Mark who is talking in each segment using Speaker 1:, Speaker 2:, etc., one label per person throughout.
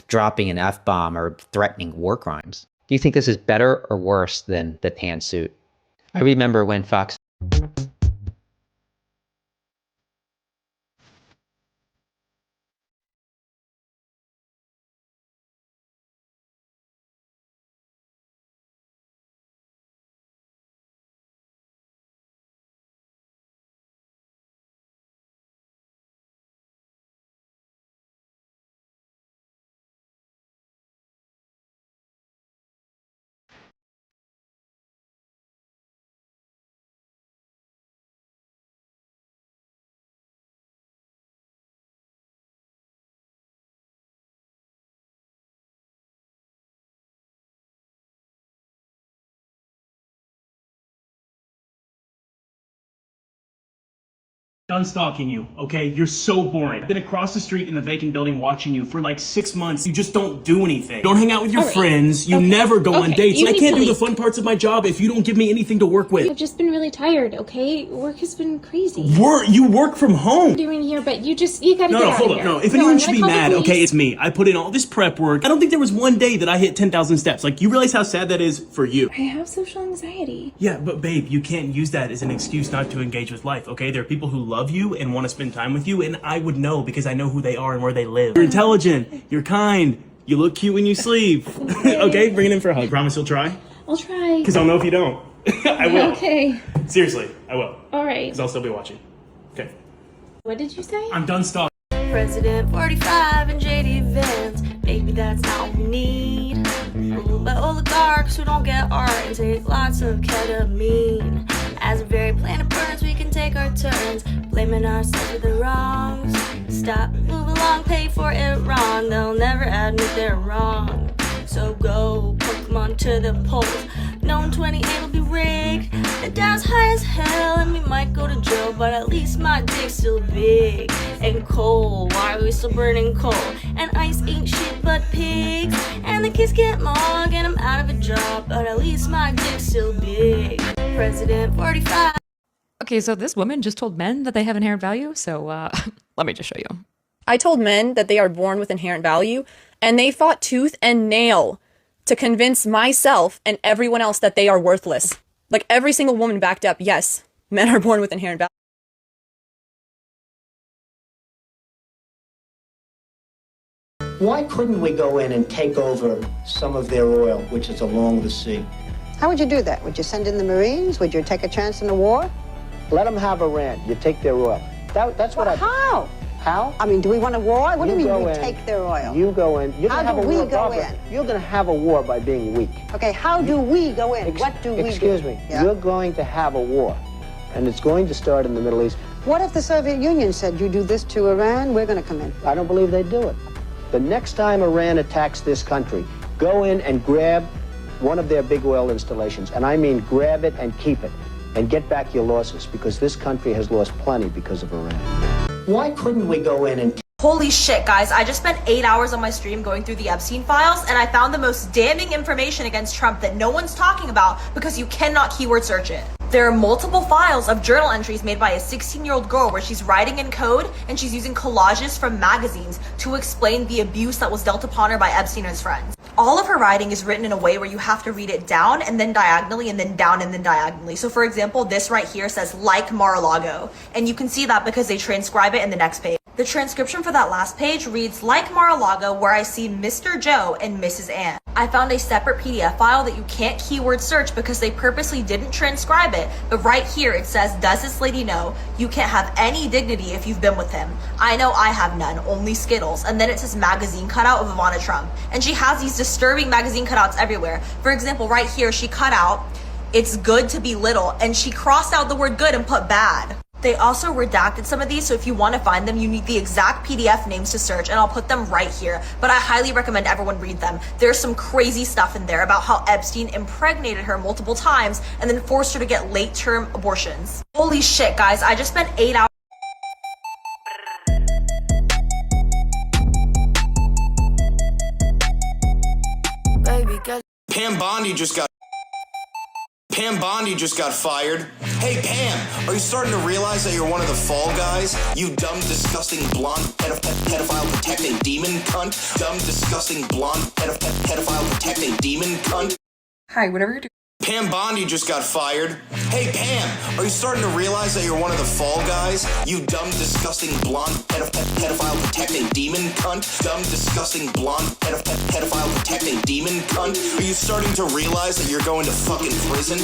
Speaker 1: dropping an F-bomb or threatening war crimes. Do you think this is better or worse than the tan suit? I remember when Fox
Speaker 2: Done stalking you, okay? You're so boring. I've been across the street in the vacant building watching you for like 6 months. You just don't do anything. You don't hang out with your friends. You never go on dates. I can't do the fun parts of my job if you don't give me anything to work with.
Speaker 3: I've just been really tired, okay? Work has been crazy.
Speaker 2: You work from home.
Speaker 3: Doing here, but you gotta get out
Speaker 2: hold
Speaker 3: of
Speaker 2: up.
Speaker 3: here.
Speaker 2: No, if anyone should be mad, okay, it's me. I put in all this prep work. I don't think there was one day that I hit 10,000 steps. Like, you realize how sad that is for you?
Speaker 3: I have social anxiety.
Speaker 2: Yeah, but babe, you can't use that as an excuse not to engage with life, okay? There are people who love you and want to spend time with you, and I would know because I know who they are and where they live. You're intelligent, you're kind, you look cute when you sleep. Okay, bring it in for a hug. Promise you'll try?
Speaker 3: I'll try.
Speaker 2: Because I'll know if you don't. I will.
Speaker 3: Okay.
Speaker 2: Seriously, I will.
Speaker 3: Alright.
Speaker 2: Because I'll still be watching. Okay.
Speaker 3: What did you say?
Speaker 2: I'm done stalking.
Speaker 4: President 45 and JD Vance, baby, that's not what we need. Ruled by oligarchs who don't get art and take lots of ketamine. As a very planet burns, we can take our turns, blaming ourselves for the wrongs. Stop, move along, pay for it wrong. They'll never admit they're wrong. So go, Pokemon to the polls. No 28 will be rigged. The Dow's high as hell and we might go to jail, but at least my dick's still big and cold. Why are we still burning coal? And ice ain't shit but pigs. And the kids get mog and I'm out of a job, but at least my dick's still big. President 45.
Speaker 5: Okay, so this woman just told men that they have inherent value, so let me just show you.
Speaker 6: I told men that they are born with inherent value, and they fought tooth and nail to convince myself and everyone else that they are worthless. Like, every single woman backed up, yes, men are born with inherent value.
Speaker 7: Why couldn't we go in and take over some of their oil, which is along the sea?
Speaker 8: How would you do that? Would you send in the Marines? Would you take a chance in a war?
Speaker 7: Let them have Iran. You take their oil. That's what
Speaker 8: How?
Speaker 7: How?
Speaker 8: I mean, do we want a war? What do you mean
Speaker 7: go
Speaker 8: we
Speaker 7: in,
Speaker 8: take their oil?
Speaker 7: You go in. You're
Speaker 8: How
Speaker 7: gonna have
Speaker 8: do
Speaker 7: a
Speaker 8: we
Speaker 7: war,
Speaker 8: go
Speaker 7: Barbara.
Speaker 8: in?
Speaker 7: You're going to have a war by being weak.
Speaker 8: Okay, how do we go in? What do we do?
Speaker 7: Excuse me.
Speaker 8: Yeah.
Speaker 7: You're going to have a war, and it's going to start in the Middle East.
Speaker 8: What if the Soviet Union said, you do this to Iran, we're going to come in?
Speaker 7: I don't believe they'd do it. The next time Iran attacks this country, go in and grab one of their big oil installations, and I mean grab it and keep it, and get back your losses, because this country has lost plenty because of Iran. Why couldn't we go in and
Speaker 4: Holy shit, guys, I just spent 8 hours on my stream going through the Epstein files, and I found the most damning information against Trump that no one's talking about because you cannot keyword search it. There are multiple files of journal entries made by a 16-year-old girl where she's writing in code and she's using collages from magazines to explain the abuse that was dealt upon her by Epstein and his friends. All of her writing is written in a way where you have to read it down and then diagonally and then down and then diagonally. So for example, this right here says like Mar-a-Lago, and you can see that because they transcribe it in the next page. The transcription for that last page reads like Mar-a-Lago, where I see Mr. Joe and Mrs. Ann. I found a separate PDF file that you can't keyword search because they purposely didn't transcribe it, but right here it says, does this lady know you can't have any dignity if you've been with him? I know I have none, only Skittles. And then it says magazine cutout of Ivana Trump. And she has these disturbing magazine cutouts everywhere. For example, right here she cut out, it's good to be little, and she crossed out the word good and put bad. They also redacted some of these, so if you want to find them, you need the exact PDF names to search, and I'll put them right here. But I highly recommend everyone read them. There's some crazy stuff in there about how Epstein impregnated her multiple times and then forced her to get late-term abortions. Holy shit, guys, I just spent 8 hours.
Speaker 9: Pam Bondi just got fired. Hey, Pam, are you starting to realize that you're one of the fall guys? You dumb, disgusting, blonde, pedophile protecting demon cunt. Dumb, disgusting, blonde, pedophile protecting demon cunt.
Speaker 5: Hi, whatever you're doing.
Speaker 9: Pam Bondi just got fired. Hey, Pam, are you starting to realize that you're one of the fall guys? You dumb, disgusting, blonde, pedophile protecting demon cunt. Dumb, disgusting, blonde, pedophile protecting demon cunt. Are you starting to realize that you're going to fucking prison?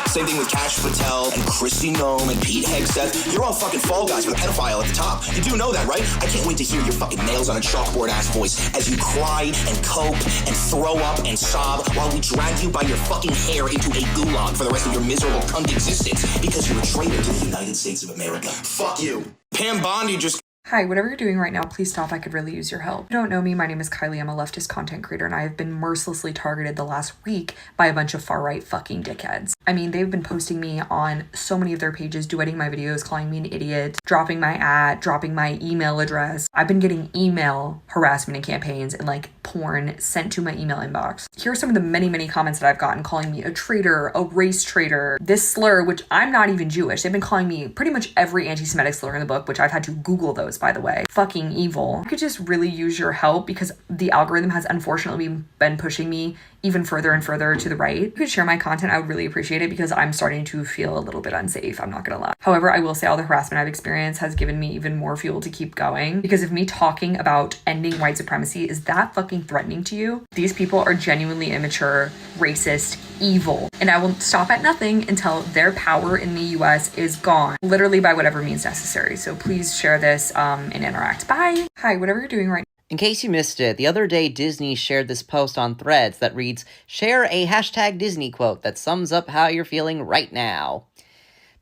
Speaker 9: Same thing with Kash Patel and Kristi Noem and Pete Hegseth. You're all fucking fall guys with a pedophile at the top. You do know that, right? I can't wait to hear your fucking nails on a chalkboard ass voice as you cry and cope and throw up and sob while we drag you by your fucking hair into a gulag for the rest of your miserable cunt existence because you're a traitor to the United States of America. Fuck you. Pam Bondi just...
Speaker 5: Hi, whatever you're doing right now, please stop. I could really use your help. If you don't know me, my name is Kylie. I'm a leftist content creator, and I have been mercilessly targeted the last week by a bunch of far-right fucking dickheads. I mean, they've been posting me on so many of their pages, duetting my videos, calling me an idiot, dropping my ad, dropping my email address. I've been getting email harassment and campaigns and like porn sent to my email inbox. Here are some of the many, many comments that I've gotten calling me a traitor, a race traitor, this slur, which I'm not even Jewish. They've been calling me pretty much every anti-Semitic slur in the book, which I've had to Google those, by the way. Fucking evil. I could just really use your help because the algorithm has unfortunately been pushing me even further and further to the right. If you could share my content, I would really appreciate it because I'm starting to feel a little bit unsafe. I'm not gonna lie. However, I will say all the harassment I've experienced has given me even more fuel to keep going because if me talking about ending white supremacy is that fucking threatening to you, these people are genuinely immature, racist, evil, and I will stop at nothing until their power in the US is gone, literally by whatever means necessary. So please share this and interact. Bye. Hi, whatever you're doing right now.
Speaker 10: In case you missed it, the other day Disney shared this post on Threads that reads, "Share a hashtag Disney quote that sums up how you're feeling right now."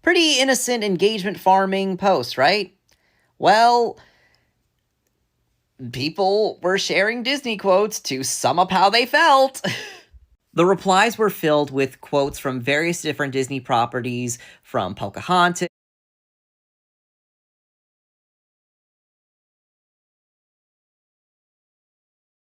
Speaker 10: Pretty innocent engagement farming post, right? Well, people were sharing Disney quotes to sum up how they felt. The replies were filled with quotes from various different Disney properties, from Pocahontas